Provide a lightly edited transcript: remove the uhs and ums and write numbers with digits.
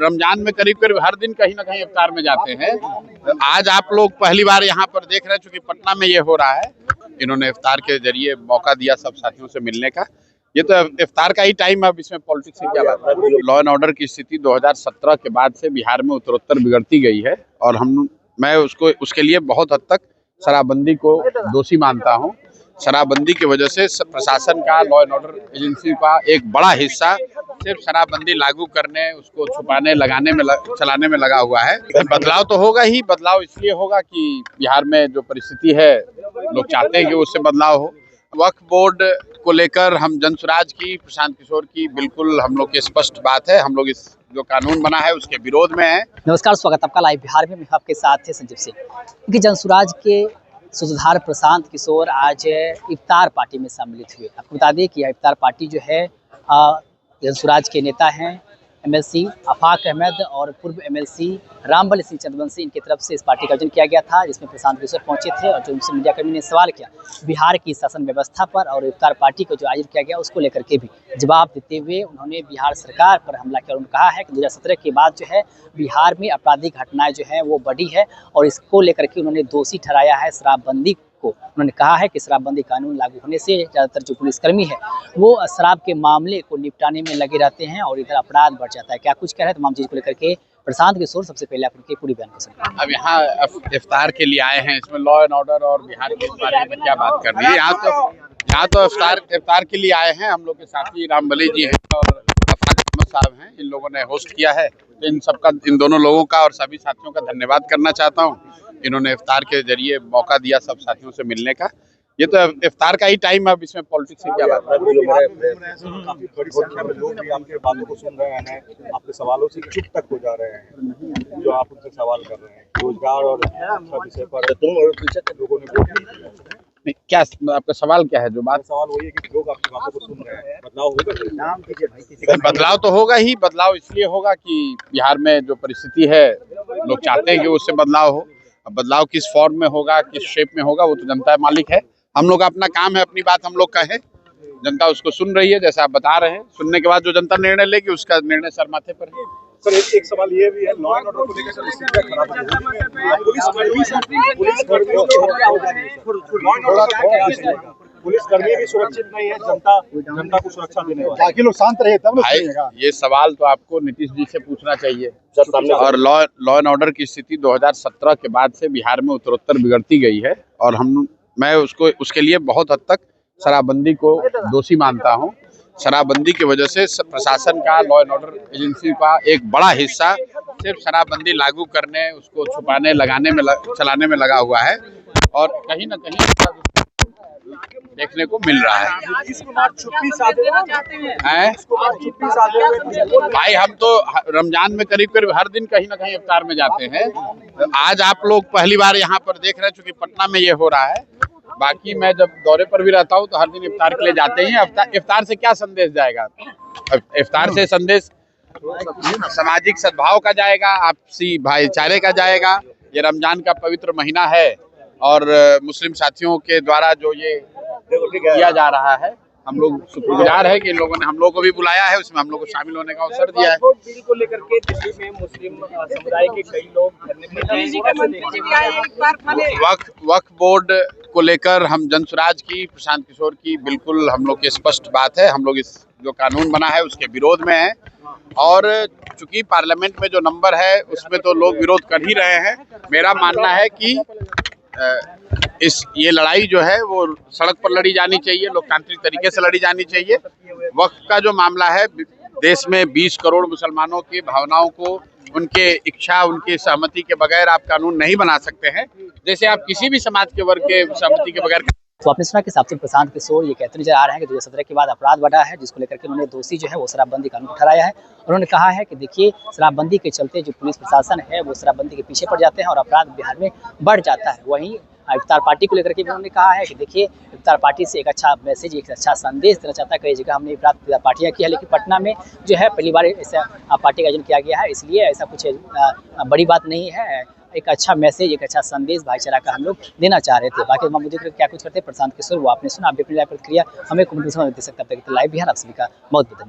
रमजान में करीब करीब हर दिन कहीं ना कहीं इफ्तार में जाते हैं। आज आप लोग पहली बार यहाँ पर देख रहे हैं, चूंकि पटना में ये हो रहा है। इन्होंने इफ्तार के जरिए मौका दिया सब साथियों से मिलने का। ये तो इफ्तार का ही टाइम है, अब इसमें पॉलिटिक्स की क्या बात है। लॉ एंड ऑर्डर की स्थिति 2017 के बाद से बिहार में उत्तरोत्तर बिगड़ती गई है और मैं उसके लिए बहुत हद तक शराबबंदी को दोषी मानता हूँ। शराबबंदी की वजह से प्रशासन का, लॉ एंड ऑर्डर एजेंसी का एक बड़ा हिस्सा सिर्फ शराबबंदी लागू करने, उसको छुपाने, चलाने में लगा हुआ है। बदलाव तो होगा ही। बदलाव इसलिए होगा कि बिहार में जो परिस्थिति है, लोग चाहते हैं कि उससे बदलाव हो। वक्फ बोर्ड को लेकर हम जनसुराज की, प्रशांत किशोर की बिल्कुल हम लोग की स्पष्ट बात है। हम लोग इस जो कानून बना है उसके विरोध में है। नमस्कार, स्वागत आपका लाइव बिहार में। मैं आपके साथ है संजीव सिंह। क्योंकि जनसुराज के सूत्रधार प्रशांत किशोर आज इफ्तार पार्टी में सम्मिलित हुए। आपको बता दें कि यह इफ्तार पार्टी जो है जनसुराज के नेता हैं एमएलसी आफाक अहमद और पूर्व एमएलसी रामबल सिंह चंद्रवंशी, इनकी तरफ से इस पार्टी का आयोजन किया गया था, जिसमें प्रशांत किशोर पहुंचे थे और जो उनसे मीडिया कर्मी ने सवाल किया बिहार की शासन व्यवस्था पर और इफ्तार पार्टी को जो आयोजन किया गया उसको लेकर के भी जवाब देते हुए उन्होंने बिहार सरकार पर हमला किया। उन्होंने कहा है कि 2017 के बाद जो है बिहार में आपराधिक घटनाएं जो है वो बढ़ी है और इसको लेकर के उन्होंने दोषी ठहराया है शराबबंदी को। उन्होंने कहा है कि शराबबंदी कानून लागू होने से ज़्यादातर जो पुलिसकर्मी है वो शराब के मामले को निपटाने में लगे रहते हैं और इधर अपराध बढ़ जाता है। क्या कुछ कह रहे हैं तमाम चीज़ को लेकर के प्रशांत किशोर, सबसे पहले आप उनके पूरी बयान को सुनिए। अब यहाँ इफ्तार के लिए आए हैं, इसमें लॉ एंड ऑर्डर और बिहार के बारे में क्या बात करनी है। यहाँ तो इफ्तार के लिए आए हैं। हम लोग के साथी रामबली जी हैं और आफाक अहमद साहब हैं, इन लोगों ने होस्ट किया है। इन दोनों लोगों का और सभी साथियों का धन्यवाद करना चाहता हूँ। इन्होंने इफ्तार के जरिए मौका दिया सब साथियों से मिलने का। ये तो इफ्तार का ही टाइम है, अब इसमें पॉलिटिक्स की क्या बात है। काफी बड़ी संख्या में लोग भी आपके बातों को सुन रहे हैं, आपके सवालों से चुप तक हो जा रहे हैं जो आप उनसे सवाल कर रहे हैं रोजगार और विषय पर। लोगों ने क्या आपका सवाल क्या है? जो बात सवाल वही है कि लोग आपकी बातों को सुन रहे हैं, बदलाव होगा। बदलाव तो होगा ही। बदलाव इसलिए होगा कि बिहार में जो परिस्थिति है, लोग चाहते हैं कि उससे बदलाव हो। अब बदलाव किस फॉर्म में होगा, किस शेप में होगा, वो तो जनता मालिक है। हम लोग अपना काम है, अपनी बात हम लोग कहें, जनता उसको सुन रही है जैसा आप बता रहे हैं। सुनने के बाद जो जनता निर्णय लेगी उसका निर्णय सर माथे पर है। सर एक सवाल ये भी है, लॉ एंड ऑर्डर को लेकर स्थिति खराब है, पुलिसकर्मी भी सुरक्षित नहीं है, जनता को सुरक्षा देने वाले बाकी लोग शांत रहे तब ना। ये सवाल तो आपको नीतीश जी से पूछना चाहिए। और लॉ एंड ऑर्डर की स्थिति 2017 के बाद से बिहार में उत्तरोत्तर बिगड़ती गई है और मैं उसके लिए बहुत हद तक शराबबंदी को दोषी मानता हूँ। शराबबंदी की वजह से प्रशासन का, लॉ एंड ऑर्डर एजेंसी का एक बड़ा हिस्सा सिर्फ शराबबंदी लागू करने, उसको छुपाने, चलाने में लगा हुआ है और कहीं ना कहीं देखने को मिल रहा है। भाई हम तो रमजान में करीब करीब हर दिन कहीं ना कहीं इफ्तार में जाते हैं। आज आप लोग पहली बार यहाँ पर देख रहे हैं, चूंकि पटना में ये हो रहा है। बाकी मैं जब दौरे पर भी रहता हूँ तो हर दिन इफ्तार के लिए जाते हैं। इफ्तार से क्या संदेश जाएगा? इफ्तार से संदेश सामाजिक सद्भाव का जाएगा, आपसी भाईचारे का जाएगा। ये रमजान का पवित्र महीना है और मुस्लिम साथियों के द्वारा जो ये किया जा रहा है, हम लोग शुक्रगुजार है कि इन लोगों ने हम लोग को भी बुलाया है, उसमें हम लोग को शामिल होने का अवसर दिया है। बिल को लेकर के दिल्ली में मुस्लिम समुदाय के कई लोग वक्फ बोर्ड को लेकर हम जनसुराज की, प्रशांत किशोर की बिल्कुल हम लोग की स्पष्ट बात है। हम लोग इस जो कानून बना है उसके विरोध में है और चूंकि पार्लियामेंट में जो नंबर है उसमें तो लोग विरोध कर ही रहे हैं। मेरा मानना है कि ये लड़ाई जो है वो सड़क पर लड़ी जानी चाहिए, लोकतांत्रिक तरीके से लड़ी जानी चाहिए। वक्फ का जो मामला है, देश में 20 करोड़ मुसलमानों की भावनाओं को, उनके इच्छा, उनकी सहमति के बगैर आप कानून नहीं बना सकते हैं, जैसे आप किसी भी समाज के वर्ग के सहमति के बगैर। तो आपने सुना कि साथ प्रशांत किशोर ये कहते नजर आ रहे हैं कि 2017 के बाद अपराध बढ़ा है, जिसको लेकर के उन्होंने दोषी जो है वो शराबबंदी कानून ठहराया है। उन्होंने कहा है कि देखिए शराबबंदी के चलते जो पुलिस प्रशासन है वो शराबबंदी के पीछे पड़ जाते हैं और अपराध बिहार में बढ़ जाता है। वहीं इफ्तार पार्टी को लेकर के भी उन्होंने कहा है कि देखिए इफ्तार पार्टी से एक अच्छा मैसेज, एक अच्छा संदेश देना चाहता है। कई जगह हमने इफ्तार पार्टियाँ की है, लेकिन पटना में जो है पहली बार ऐसा पार्टी का आयोजन किया गया है, इसलिए ऐसा कुछ बड़ी बात नहीं है। एक अच्छा मैसेज, एक अच्छा संदेश भाईचारा का हम लोग देना चाह रहे थे। बाकी मुझे क्या कुछ करते प्रशांत किशोर वो आपने सुना। आप भी अपनी प्रतिक्रिया हमें कमेंट में दे सकते हैं। लाइव बिहार आप सभी का बहुत बहुत धन्यवाद।